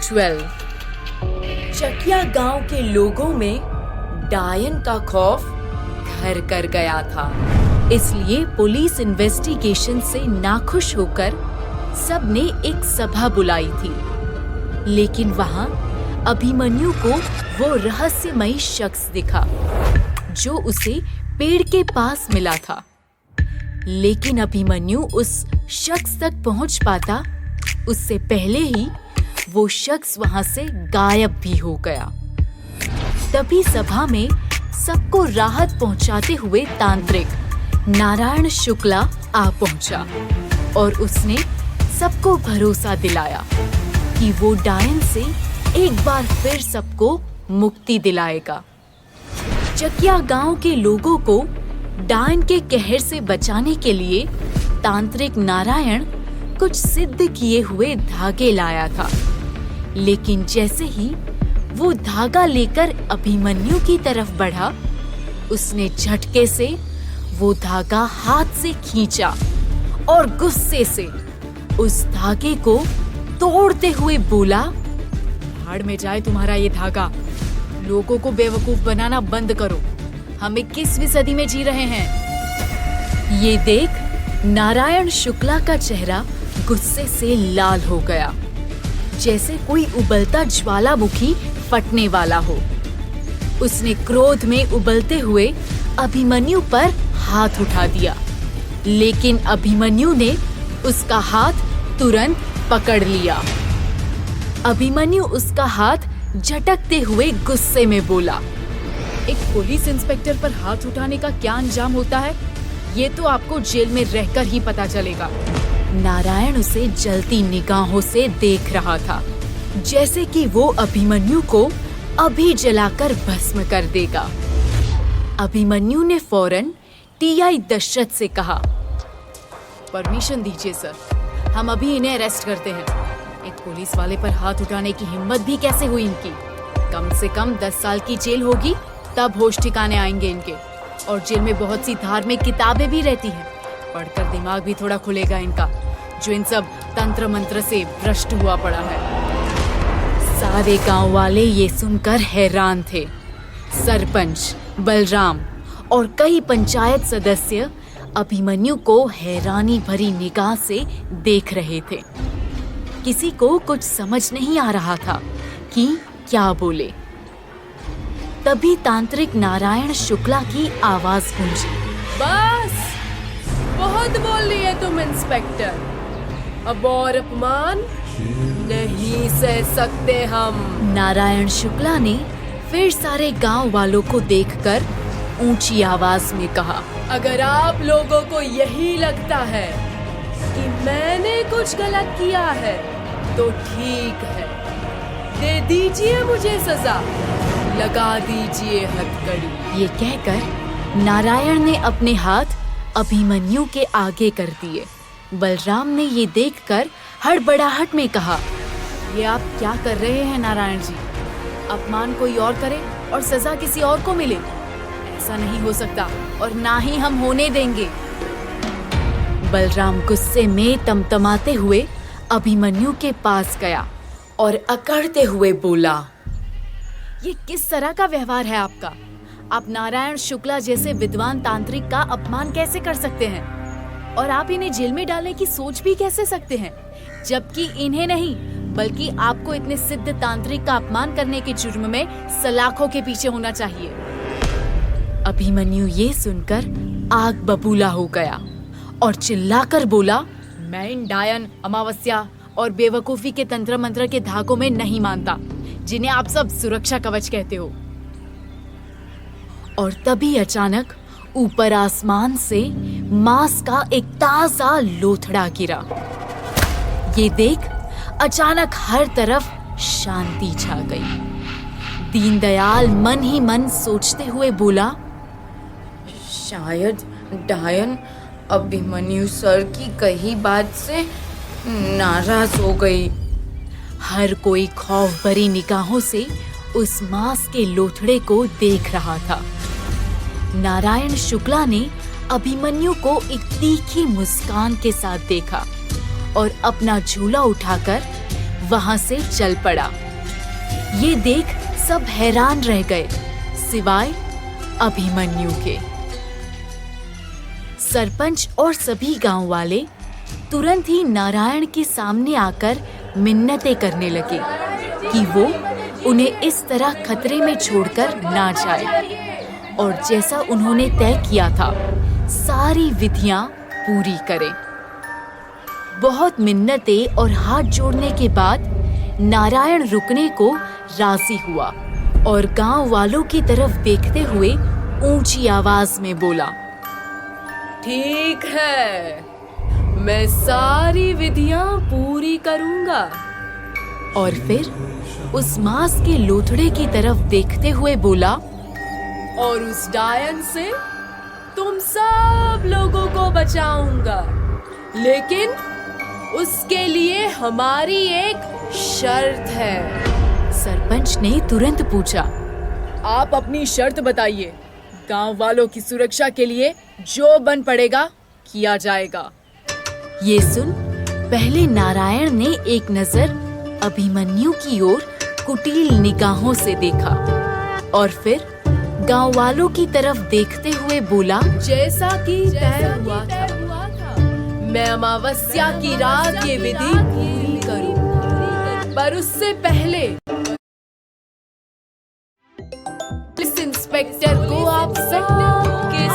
12। चकिया गांव के लोगों में डायन का खौफ घर कर गया था, इसलिए पुलिस इन्वेस्टिगेशन से नाखुश होकर सबने एक सभा बुलाई थी। लेकिन वहां अभिमन्यु को वो रहस्यमयी शख्स दिखा जो उसे पेड़ के पास मिला था। लेकिन अभिमन्यु उस शख्स तक पहुंच पाता उससे पहले ही वो शख्स वहां से गायब भी हो गया। तभी सभा में सबको राहत पहुंचाते हुए तांत्रिक नारायण शुक्ला आ पहुंचा और उसने सबको भरोसा दिलाया कि वो डायन से एक बार फिर सबको मुक्ति दिलाएगा। चकिया गांव के लोगों को डायन के कहर से बचाने के लिए तांत्रिक नारायण कुछ सिद्ध किए हुए धागे लाया था। लेकिन जैसे ही वो धागा लेकर अभिमन्यु की तरफ बढ़ा, उसने झटके से वो धागा हाथ से खींचा और गुस्से से उस धागे को तोड़ते हुए बोला, भाड़ में जाए तुम्हारा ये धागा। लोगों को बेवकूफ बनाना बंद करो। हम 21वीं सदी में जी रहे हैं। ये देख नारायण शुक्ला का चेहरा गुस्से से लाल हो गया, जैसे कोई उबलता ज्वालामुखी फटने वाला हो। उसने क्रोध में उबलते हुए अभिमन्यु पर हाथ उठा दिया, लेकिन अभिमन्यु ने उसका हाथ तुरंत पकड़ लिया। अभिमन्यु उसका हाथ झटकते हुए गुस्से में बोला, एक पुलिस इंस्पेक्टर पर हाथ उठाने का क्या अंजाम होता है, ये तो आपको जेल में रहकर ही पता चलेगा। नारायण उसे जलती निगाहों से देख रहा था, जैसे कि वो अभिमन्यु को अभी जलाकर भस्म कर देगा। अभिमन्यु ने फौरन टीआई दशरथ से कहा, परमिशन दीजिए सर, हम अभी इन्हें अरेस्ट करते हैं। एक पुलिस वाले पर हाथ उठाने की हिम्मत भी कैसे हुई इनकी? कम से कम 10 साल की जेल होगी, तब होश ठिकाने आएंगे इनके। और जेल में बहुत सी धार्मिक किताबें भी रहती हैं, पढ़कर दिमाग भी थोड़ा खुलेगा इनका, जो इन सब तंत्र मंत्र से भ्रष्ट हुआ पड़ा है। सारे गांव वाले ये सुनकर हैरान थे। सरपंच, बलराम और कई पंचायत सदस्य अभिमन्यु को हैरानी भरी निगाह से देख रहे थे। किसी को कुछ समझ नहीं आ रहा था कि क्या बोले। तभी तांत्रिक नारायण शुक्ला की आवाज गूंजी, बस, बहुत बोल लिए तुम इंस्पेक्टर। अब और अपमान नहीं सह सकते हम। नारायण शुक्ला ने फिर सारे गांव वालों को देखकर ऊंची आवाज में कहा, अगर आप लोगों को यही लगता है कि मैंने कुछ गलत किया है तो ठीक है, दे दीजिए मुझे सजा, लगा दीजिए हथकड़ी। ये कहकर नारायण ने अपने हाथ अभिमन्यु के आगे कर दिए। बलराम ने ये देखकर हड़बड़ाहट में कहा, ये आप क्या कर रहे हैं नारायण जी? अपमान कोई और करे और सजा किसी और को मिले, ऐसा नहीं हो सकता और ना ही हम होने देंगे। बलराम गुस्से में तमतमाते हुए अभिमन्यु के पास गया और अकड़ते हुए बोला, ये किस तरह का व्यवहार है आपका? आप नारायण शुक्ला जैसे विद्वान तांत्रिक का अपमान कैसे कर सकते हैं? और आप इन्हें जेल में डालने की सोच भी कैसे सकते हैं, जबकि इन्हें नहीं बल्कि आपको इतने सिद्ध तांत्रिक का अपमान करने के जुर्म में सलाखों के पीछे होना चाहिए। अभिमन्यु ये सुनकर आग बबूला हो गया और चिल्लाकर बोला, मैं इन डायन, अमावस्या और बेवकूफी के तंत्र मंत्र के धागों में नहीं मानता, जिन्हें आप सब सुरक्षा कवच कहते हो। और तभी अचानक ऊपर आसमान से मांस का एक ताजा लोथड़ा गिरा। ये देख अचानक हर तरफ शांति छा गई। दीनदयाल मन ही मन सोचते हुए बोला, शायद डायन अभिमन्यु सर की कही बात से नाराज हो गई। हर कोई खौफ भरी निगाहों से उस मांस के लोथड़े को देख रहा था। नारायण शुक्ला ने अभिमन्यु को एक तीखी मुस्कान के साथ देखा और अपना झूला उठाकर वहां से चल पड़ा। ये देख सब हैरान रह गए, सिवाय अभिमन्यु के। सरपंच और सभी गांव वाले तुरंत ही नारायण के सामने आकर मिन्नतें करने लगे कि वो उन्हें इस तरह खतरे में छोड़कर ना जाए और जैसा उन्होंने तय किया था सारी विधियां पूरी करें। बहुत मिन्नतें और हाथ जोड़ने के बाद नारायण रुकने को राजी हुआ और गांव वालों की तरफ देखते हुए ऊंची आवाज में बोला, ठीक है, मैं सारी विधियां पूरी करूंगा। और फिर उस मांस के लोथड़े की तरफ देखते हुए बोला, और उस डायन से तुम सब लोगों को बचाऊंगा, लेकिन उसके लिए हमारी एक शर्त है। सरपंच ने तुरंत पूछा, आप अपनी शर्त बताइए। गांव वालों की सुरक्षा के लिए जो बन पड़ेगा किया जाएगा। ये सुन पहले नारायण ने एक नजर अभिमन्यु की ओर कुटिल निगाहों से देखा और फिर गांव वालों की तरफ देखते हुए बोला, जैसा कि तय हुआ था, मैं अमावस्या की रात ये विधि पूरी करूं, पर उससे पहले इस इंस्पेक्टर को आप सबके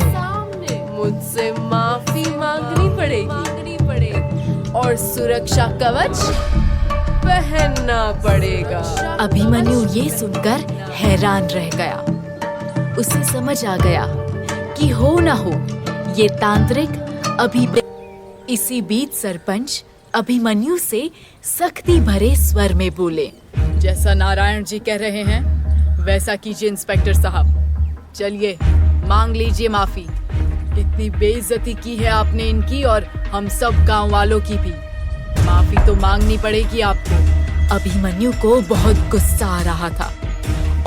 सामने मुझसे माफी मांगनी पड़ेगी और सुरक्षा कवच पहनना पड़ेगा। अभिमन्यु ये सुनकर हैरान रह गया। उसे समझ आ गया कि हो न हो ये तांत्रिक अभी। इसी बीच सरपंच अभिमन्यु से सख्ती भरे स्वर में बोले, जैसा नारायण जी कह रहे हैं वैसा कीजिए इंस्पेक्टर साहब। चलिए मांग लीजिए माफी। इतनी बेइज्जती की है आपने इनकी और हम सब गांव वालों की भी। माफी तो मांगनी पड़ेगी आपको। अभिमन्यु को बहुत गुस्सा आ रहा था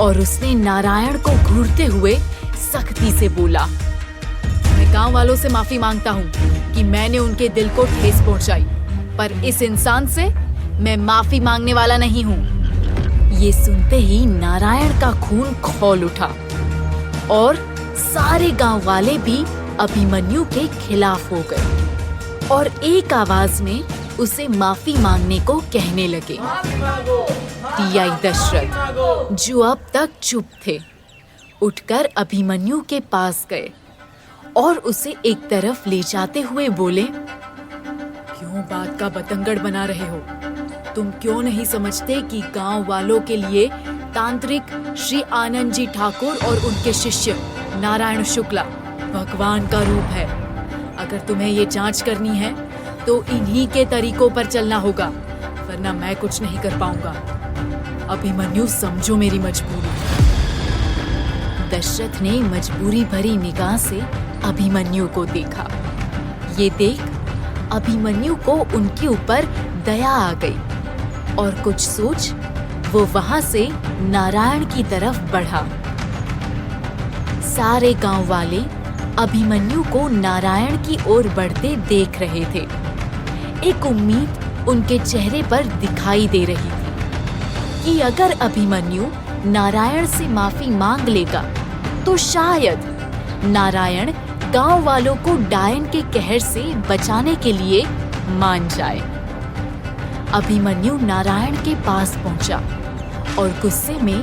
और उसने नारायण को घूरते हुए सख्ती से बोला, मैं गांव वालों से माफी मांगता हूँ कि मैंने उनके दिल को ठेस पहुंचाई, पर इस इंसान से मैं माफी मांगने वाला नहीं हूँ। ये सुनते ही नारायण का खून खौल उठा और सारे गांव वाले भी अभिमन्यु के खिलाफ हो गए और एक आवाज में उसे माफी मांगने को कहने लगे। टीआई दशरथ, जो अब तक चुप थे, उठकर अभिमन्यु के पास गए और उसे एक तरफ ले जाते हुए बोले, क्यों बात का बतंगड़ बना रहे हो? तुम क्यों नहीं समझते कि गांव वालों के लिए तांत्रिक श्री आनंद जी ठाकुर और उनके शिष्य नारायण शुक्ला भगवान का रूप है। अगर तुम्हें ये जांच करनी है तो इन्हीं के तरीकों पर चलना होगा, वरना मैं कुछ नहीं कर पाऊंगा। अभिमन्यु, समझो मेरी मजबूरी। दशरथ ने मजबूरी भरी निगाह से अभिमन्यु को देखा। ये देख अभिमन्यु को उनके ऊपर दया आ गई और कुछ सोच वो वहां से नारायण की तरफ बढ़ा। सारे गांव वाले अभिमन्यु को नारायण की ओर बढ़ते देख रहे थे। एक उम्मीद उनके चेहरे पर दिखाई दे रही थी कि अगर अभिमन्यु नारायण से माफी मांग लेगा तो शायद नारायण गांव वालों को डायन के कहर से बचाने के लिए मान जाए। अभिमन्यु नारायण के पास पहुंचा और गुस्से में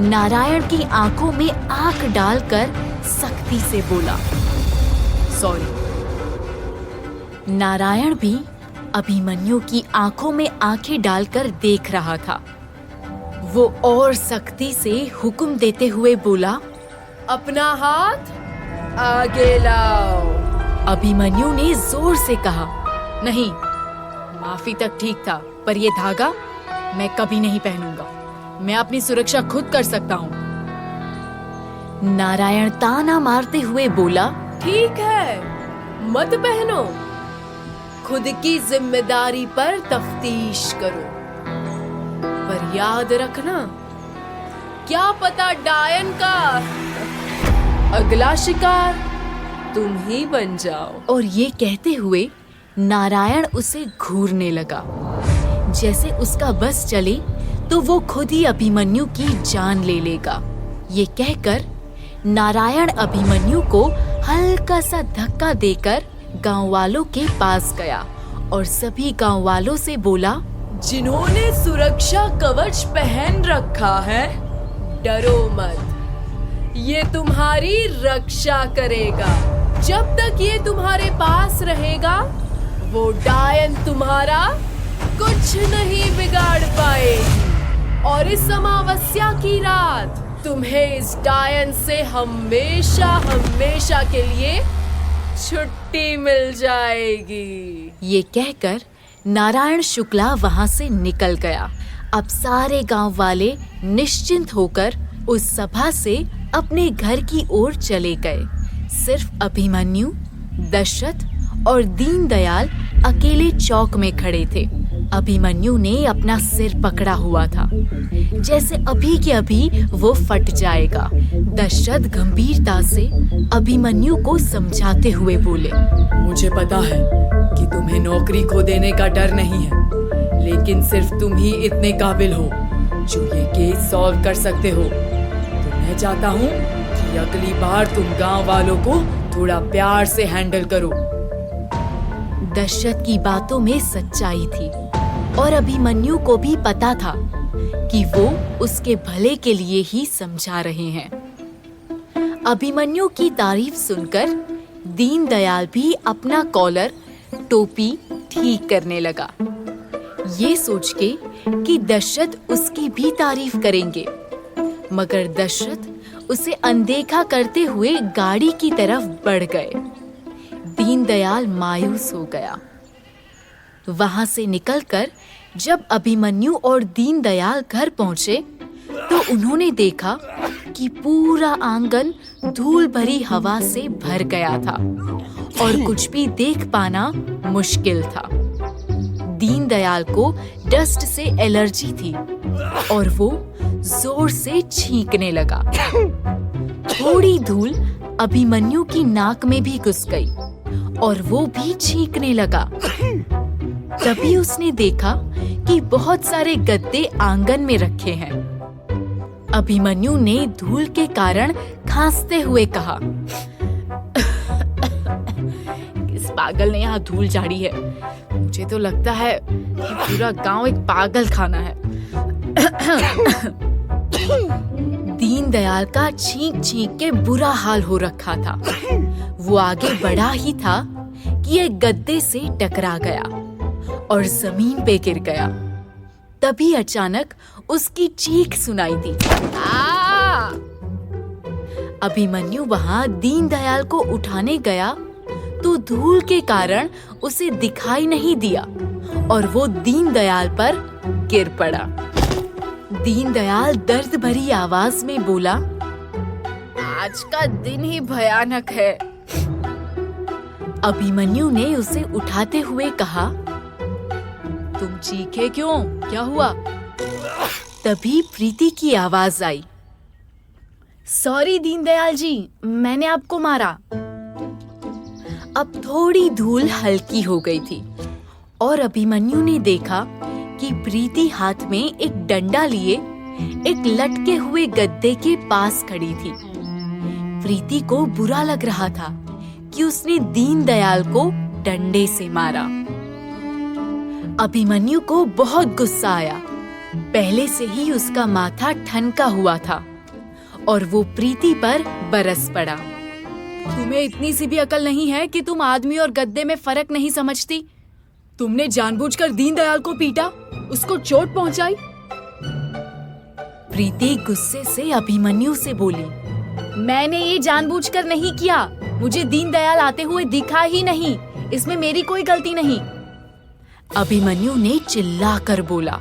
नारायण की आंखों में आंख डालकर सख्ती से बोला, सॉरी। नारायण भी अभिमन्यु की आंखों में आंखें डालकर देख रहा था। वो और सख्ती से हुक्म देते हुए बोला, अपना हाथ आगे लाओ। अभिमन्यु ने जोर से कहा, नहीं, माफी तक ठीक था, पर ये धागा मैं कभी नहीं पहनूंगा। मैं अपनी सुरक्षा खुद कर सकता हूँ। नारायण ताना मारते हुए बोला, ठीक है, मत पहनो। खुद की जिम्मेदारी पर तफ्तीश करो, पर याद रखना, क्या पता डायन का अगला शिकार तुम ही बन जाओ। और ये कहते हुए नारायण उसे घूरने लगा। जैसे उसका बस चले तो वो खुद ही अभिमन्यु की जान ले लेगा। ये कहकर नारायण अभिमन्यु को हल्का सा धक्का देकर गांव वालों के पास गया और सभी गांव वालों से बोला, जिन्होंने सुरक्षा कवच पहन रखा है, डरो मत, ये तुम्हारी रक्षा करेगा। जब तक ये तुम्हारे पास रहेगा, वो डायन तुम्हारा कुछ नहीं बिगाड़ पाएगी। और इस अमावस्या की रात तुम्हें इस डायन से हमेशा हमेशा के लिए छुट्टी मिल जाएगी। ये कहकर नारायण शुक्ला वहां से निकल गया। अब सारे गांव वाले निश्चिंत होकर उस सभा से अपने घर की ओर चले गए। सिर्फ अभिमन्यु, दशरथ और दीनदयाल अकेले चौक में खड़े थे। अभिमन्यु ने अपना सिर पकड़ा हुआ था, जैसे अभी के अभी वो फट जाएगा। दशरथ गंभीरता से अभिमन्यु को समझाते हुए बोले, मुझे पता है कि तुम्हें नौकरी खो देने का डर नहीं है, लेकिन सिर्फ तुम ही इतने काबिल हो जो ये केस सॉल्व कर सकते हो। तो मैं चाहता हूँ कि अगली बार तुम गांव वालों को थोड़ा प्यार से हैंडल करो। दशरथ की बातों में सच्चाई थी और अभिमन्यु को भी पता था कि वो उसके भले के लिए ही समझा रहे हैं। अभिमन्यु की तारीफ सुनकर दीनदयाल भी अपना कॉलर, टोपी ठीक करने लगा, ये सोच के कि दशरथ उसकी भी तारीफ करेंगे। मगर दशरथ उसे अनदेखा करते हुए गाड़ी की तरफ बढ़ गए। दीनदयाल मायूस हो गया। वहां से निकलकर जब अभिमन्यु और दीनदयाल घर पहुंचे तो उन्होंने देखा कि पूरा आंगन धूल भरी हवा से भर गया था और कुछ भी देख पाना मुश्किल था। दीनदयाल को डस्ट से एलर्जी थी और वो जोर से छींकने लगा। थोड़ी धूल अभिमन्यु की नाक में भी घुस गई और वो भी छींकने लगा। तभी उसने देखा कि बहुत सारे गद्दे आंगन में रखे हैं। अभिमन्यु ने धूल के कारण खांसते हुए कहा, किस पागल ने यहाँ धूल झाड़ी है? मुझे तो लगता है कि पूरा गांव एक पागल खाना है। दीनदयाल का छींक छींक के बुरा हाल हो रखा था। वो आगे बढ़ा ही था कि एक गद्दे से टकरा गया और जमीन पे गिर गया। तभी अचानक उसकी चीख सुनाई दी, आ! अभिमन्यु वहां दीनदयाल को उठाने गया तो धूल के कारण उसे दिखाई नहीं दिया और वो दीनदयाल पर गिर पड़ा। दीनदयाल दर्द भरी आवाज में बोला, आज का दिन ही भयानक है। अभिमन्यु ने उसे उठाते हुए कहा, तुम चीखे क्यों? क्या हुआ? तभी प्रीति की आवाज आई, सॉरी दीनदयाल जी, मैंने आपको मारा। अब थोड़ी धूल हल्की हो गई थी और अभिमन्यु ने देखा कि प्रीति हाथ में एक डंडा लिए एक लटके हुए गद्दे के पास खड़ी थी। प्रीति को बुरा लग रहा था कि उसने दीनदयाल को डंडे से मारा। अभिमन्यु को बहुत गुस्सा आया। पहले से ही उसका माथा ठनका हुआ था और वो प्रीति पर बरस पड़ा। तुम्हें इतनी सी भी अकल नहीं है कि तुम आदमी और गद्दे में फर्क नहीं समझती? तुमने जानबूझकर दीनदयाल को पीटा, उसको चोट पहुंचाई। प्रीति गुस्से से अभिमन्यु से बोली, मैंने ये जानबूझकर नहीं किया, मुझे दीनदयाल आते हुए दिखा ही नहीं, इसमें मेरी कोई गलती नहीं। अभिमन्यु ने चिल्लाकर बोला,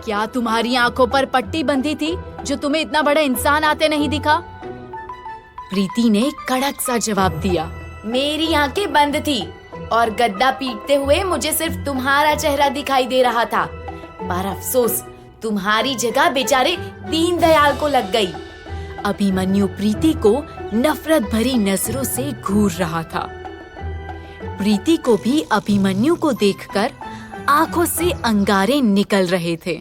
क्या तुम्हारी आंखों पर पट्टी बंधी थी जो तुम्हें इतना बड़ा इंसान आते नहीं दिखा? प्रीति ने कड़क सा जवाब दिया, मेरी आंखें बंद थी और गद्दा पीटते हुए मुझे सिर्फ तुम्हारा चेहरा दिखाई दे रहा था, पर अफसोस तुम्हारी जगह बेचारे दीनदयाल को लग गई। अभिमन्यु प्रीति को नफरत भरी नजरों से घूर रहा था। प्रीति को भी अभिमन्यु को देखकर आंखों से अंगारे निकल रहे थे।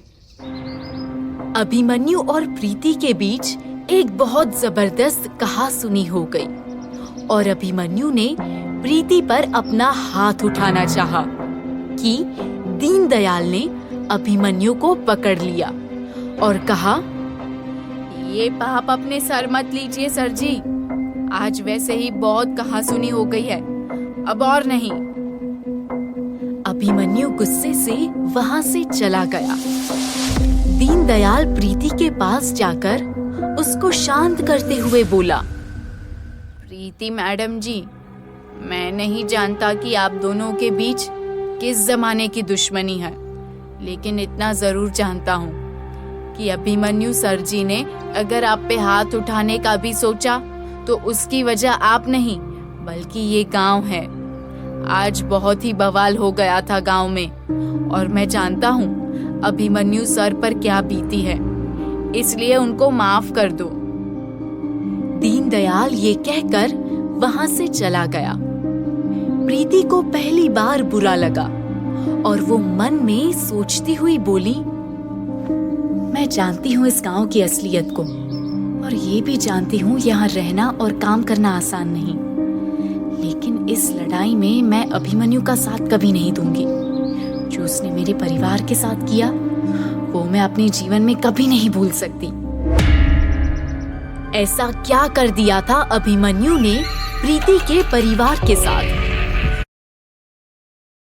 अभिमन्यु और प्रीति के बीच एक बहुत जबरदस्त कहासुनी हो गई और अभिमन्यु ने प्रीति पर अपना हाथ उठाना चाहा कि दीनदयाल ने अभिमन्यु को पकड़ लिया और कहा, ये पाप अपने सर मत लीजिए सर जी, आज वैसे ही बहुत कहासुनी हो गई है, अब और नहीं। अभिमन्यु गुस्से से वहां से चला गया। दीनदयाल प्रीति के पास जाकर उसको शांत करते हुए बोला, प्रीति मैडम जी, मैं नहीं जानता कि आप दोनों के बीच किस जमाने की दुश्मनी है, लेकिन इतना जरूर जानता हूँ कि अभिमन्यु सर जी ने अगर आप पे हाथ उठाने का भी सोचा तो उसकी वजह आप नहीं बल्कि ये गांव है। आज बहुत ही बवाल हो गया था गांव में और मैं जानता हूँ अभिमन्यु सर पर क्या बीती है, इसलिए उनको माफ कर दो। दीनदयाल ये कहकर वहां से चला गया। प्रीति को पहली बार बुरा लगा और वो मन में सोचती हुई बोली, मैं जानती हूँ इस गांव की असलियत को और ये भी जानती हूँ यहाँ रहना और काम करना आसान नहीं, लेकिन इस लड़ाई में मैं अभिमन्यु का साथ कभी नहीं दूंगी। जो उसने मेरे परिवार के साथ किया वो मैं अपने जीवन में कभी नहीं भूल सकती। ऐसा क्या कर दिया था अभिमन्यु ने प्रीति के परिवार के साथ